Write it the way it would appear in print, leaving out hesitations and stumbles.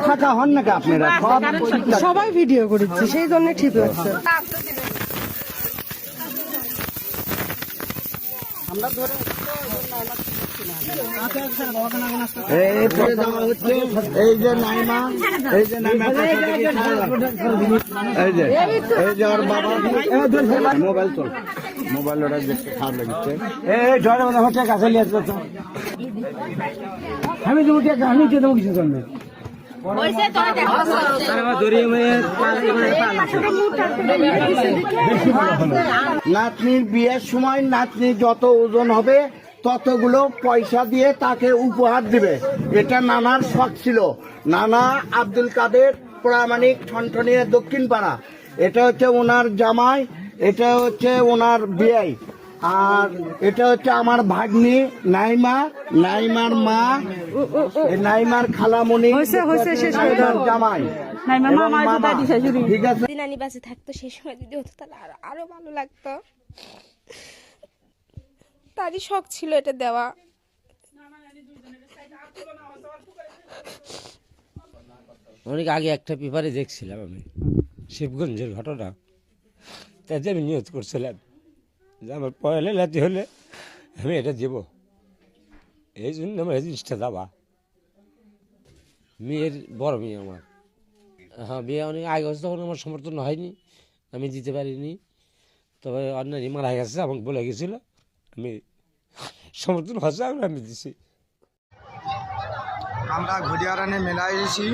ফাঁকা হন নাকি আপনারা? সবাই ভিডিও করেছে, সেই জন্য ঠিক লাগছে। এই যে নাইমা, এই যে নাইমা, এই যে ওর বাবা মোবাইল চল, মোবাইল ওরা দেখতে খারাপ লাগছে। এই ঝড়ে হচ্ছে কাছে নিয়ে আসতে আমি তোমাকে আমি দেবো কিছু করবে নাতনির বিয়ের সময় নাতনি যত ওজন হবে ততগুলো পয়সা দিয়ে তাকে উপহার দিবে। এটা নানার শখ ছিল। নানা আব্দুল কাদের প্রামাণিক ঠনঠনিয়া দক্ষিণ পাড়া, এটা হচ্ছে ওনার জামাই, এটা হচ্ছে ওনার বিয়াই, আর এটা হচ্ছে আমার ভাগ্নি নাইমা, নাইমার মা, নাইমার খালামণি, জামাই। ঠিক আছে, নানি বাসে থাকতো সেই সময় যদি হতো তাহলে আরো ভালো লাগতো। তারই শখ ছিল এটা দেওয়া। অনেক আগে একটা পেপারে দেখছিলাম আমি শিবগঞ্জের ঘটনা, তাতে আমি নিয়ত করছিলাম যে আমার পয়লা লাতি হলে আমি এটা দেব, এই জন্য আমার এই জিনিসটা দেওয়া। মেয়ের বড় মেয়ে আমার, হ্যাঁ বিয়ে অনেক আগে হচ্ছে, তখন আমার সমর্থন হয়নি, আমি দিতে পারিনি। তবে অন্যান্য মারা গেছে, আমাকে বলে গেছিল, আমি সমর্থন হচ্ছে আমি দিছি। আমরা ঘড়িয়ারানে মেলায় এসেছি।